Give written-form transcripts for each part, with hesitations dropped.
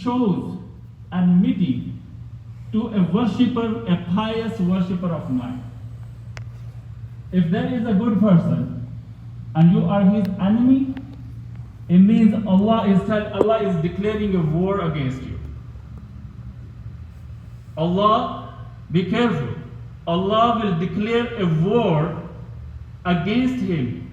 shows enmity to a worshipper, a pious worshipper of mine. If there is a good person and you are his enemy, it means Allah is declaring a war against you. Allah, be careful. Allah will declare a war against him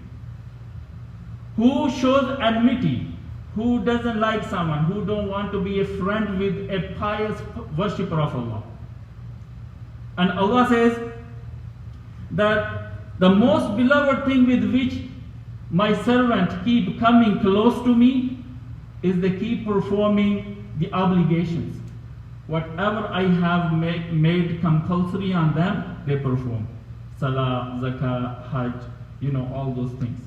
who shows enmity, who doesn't like someone, who don't want to be a friend with a pious worshipper of Allah. And Allah says that the most beloved thing with which my servant keep coming close to me is they keep performing the obligations. Whatever I have made compulsory on them, they perform. Salah, zakah, hajj, all those things.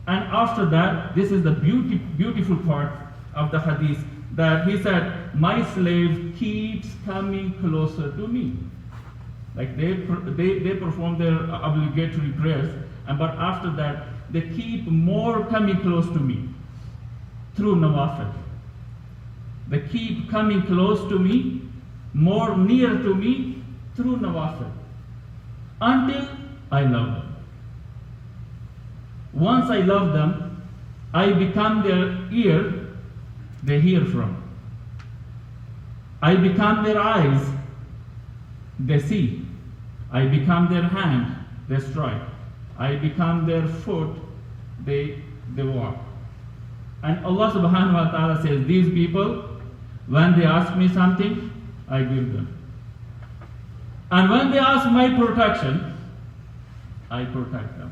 And after that, this is the beautiful part of the hadith, that he said, my slave keeps coming closer to me. Like they perform their obligatory prayers, but after that, they keep more coming close to me through nawafil. They keep coming close to me, more near to me through nawafil, until I love them. Once I love them, I become their ear they hear from. I become their eyes they see. I become their hand they strike. I become their foot they walk. And Allah subhanahu wa ta'ala says, these people, when they ask me something, I give them. And when they ask my protection, I protect them.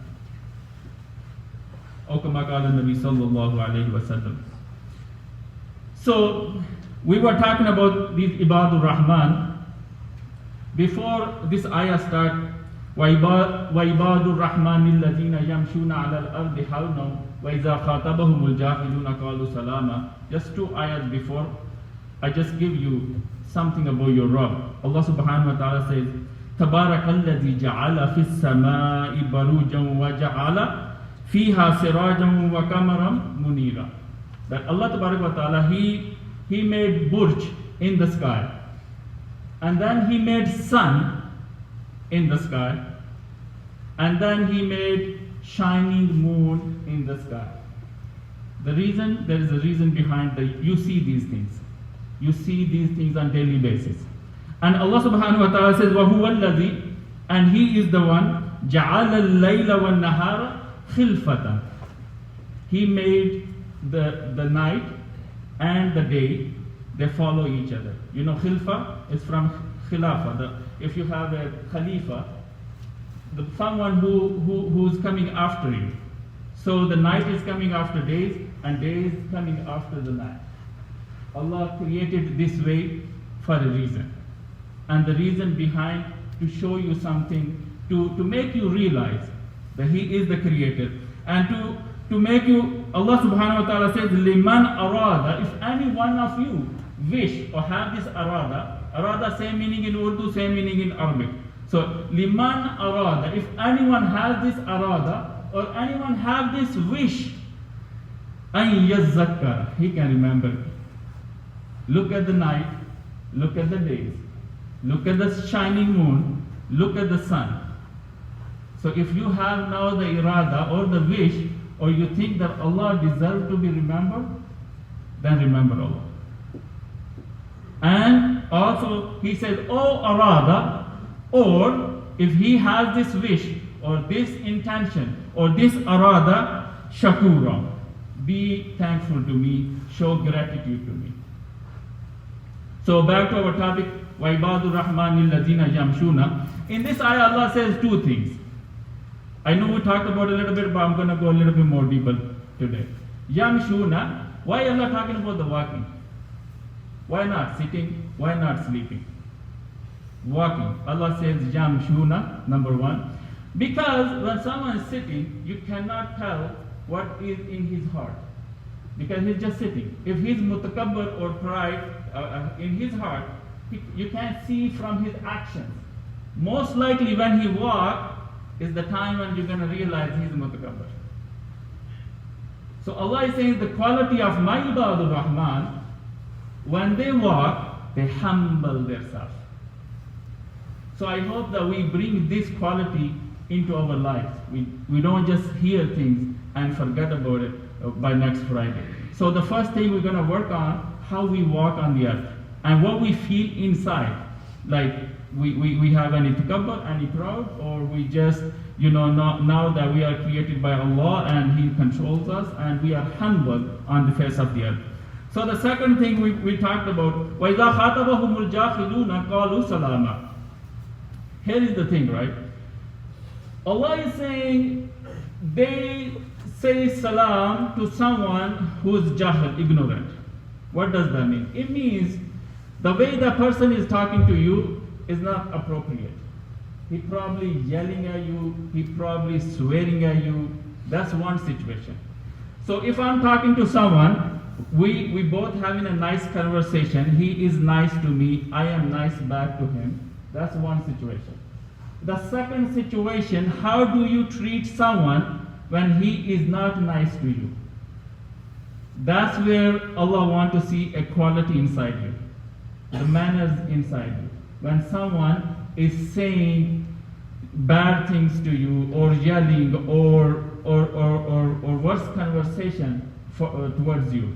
So, we were talking about these Ibadur Rahman. Before this ayah starts, وَإِبَادُ الرَّحْمَنِ الَّذِينَ يَمْشُونَ عَلَى الْأَرْضِ حَوْنًا وَإِذَا خَاطَبَهُمُ الْجَاهِلُونَ قَالُوا سَلَامًا. Just 2 ayahs before, I just give you something about your Rabb. Allah subhanahu wa ta'ala says, تَبَارَكَ الَّذِي جَعَلَ فِي السَّمَاءِ بَرُوجًا وَجَعَلَ فِيهَا سِرَاجًا وَقَمَرًا مُنِيرًا. That Allah wa ta'ala, He made burj in the sky. And then He made sun in the sky, and then He made shining moon in the sky. There is a reason behind you see these things. You see these things on daily basis. And Allah subhanahu wa ta'ala says, وَهُوَ الَّذِي, and He is the one, جَعَلَ اللَّيْلَ وَالنَّهَارَ خِلْفَةً. He made the night and the day, they follow each other. Khilfa is from khilafa. If you have a khalifa, someone who's coming after you. So the night is coming after days, and days coming after the night. Allah created this way for a reason. And the reason behind, to show you something, to make you realize that He is the creator. And to make you, Allah subhanahu wa ta'ala says, liman arada, if any one of you wish or have this arada, same meaning in Urdu, same meaning in Arabic. So, liman arada, if anyone has this arada, or anyone have this wish, an yazakkar, he can remember. Look at the night, look at the days, look at the shining moon, look at the sun. So if you have now the irada or the wish, or you think that Allah deserves to be remembered, then remember Allah. And also He said, oh arada, or if he has this wish, or this intention, or this arada, shakura, be thankful to me, show gratitude to me. So back to our topic, وَعِبَادُ الرَّحْمَنِ الَّذِينَ يَمْشُونَ. In this ayah, Allah says 2 things. I know we talked about a little bit, but I'm going to go a little bit more deeper today. Yamshuna, why Allah talking about the walking? Why not sitting? Why not sleeping? Walking. Allah says Yamshuna, number 1. Because when someone is sitting, you cannot tell what is in his heart. Because he's just sitting. If he's mutakabbir or pride in his heart, you can't see from his actions. Most likely when he walks is the time when you're going to realize he's mutakabbir. So Allah is saying the quality of my Ibadur Rahman when they walk, they humble themselves. So I hope that we bring this quality into our lives. We don't just hear things and forget about it by next Friday. So the first thing we're going to work on, how we walk on the earth and what we feel inside. Like we have any takabbur, any proud, or we just, now that we are created by Allah and He controls us and we are humble on the face of the earth. So the second thing we talked about, وَإِذَا خَاطَبَهُمُ الْجَاهِلُونَ قَالُوا سَلَامًا. Here is the thing, right? Allah is saying they say salam to someone who is jahil, ignorant. What does that mean? It means the way the person is talking to you is not appropriate. He probably yelling at you, he probably swearing at you. That's one situation. So if I'm talking to someone, we both having a nice conversation, he is nice to me, I am nice back to him. That's one situation. The second situation, how do you treat someone when he is not nice to you? That's where Allah wants to see equality inside you, the manners inside you. When someone is saying bad things to you, or yelling, or worse conversation towards you,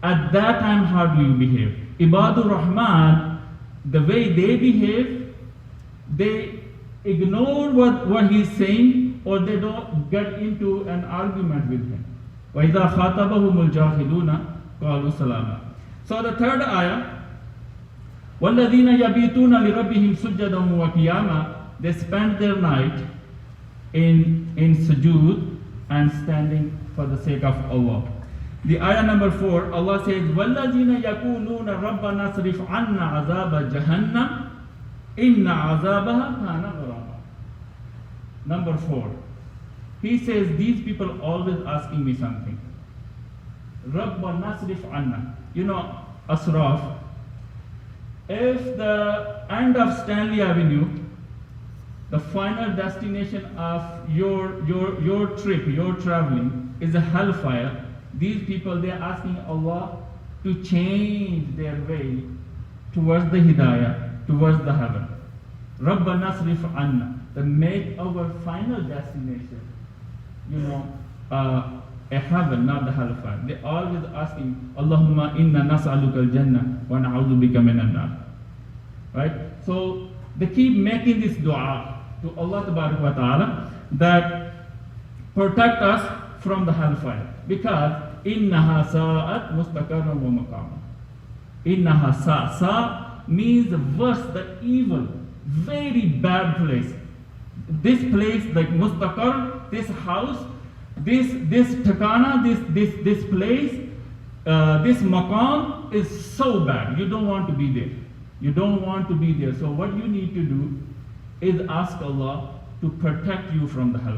at that time how do you behave? Ibadur Rahman, the way they behave, they ignore what he's saying, or they don't get into an argument with him. وَإِذَا خَاطَبَهُمُ الْجَاهِلُونَ قَالُوا سَلَامًا. So the third ayah, وَالَّذِينَ يَبِيتُونَ لِرَبِّهِمْ سُجَّدًا وَقِيَامًا. They spend their night in sujood and standing for the sake of Allah. The ayah number 4, Allah says, وَالَّذِينَ يَقُولُونَ رَبَّنَا اصْرِفْ عَنَّا عَذَابَ جَهَنَّمَ إِنَّ عَذَابَهَا كَانَ غَرَامًا. Number 4, he says, these people always asking me something. رَبَّنَا اصْرِفْ عَنَّا. Asraf, if the end of Stanley Avenue, the final destination of your trip, your traveling, is a hellfire, these people, they are asking Allah to change their way towards the hidayah, towards the heaven. Rabbana asrif anna, to make our final destination, a heaven, not the hellfire. They always asking, Allahumma inna nas'aluka al-jannah wa na'udhu bika minan nar. Right? So they keep making this dua to Allah Ta'ala that protect us from the hellfire, because innaha sa'at mustaqarran wa maqama. Innaha sa means the worst, the evil, very bad place. This place, like mustaqar, this house, this takana, this place, this maqam is so bad. You don't want to be there. You don't want to be there. So what you need to do is ask Allah to protect you from the hellfire.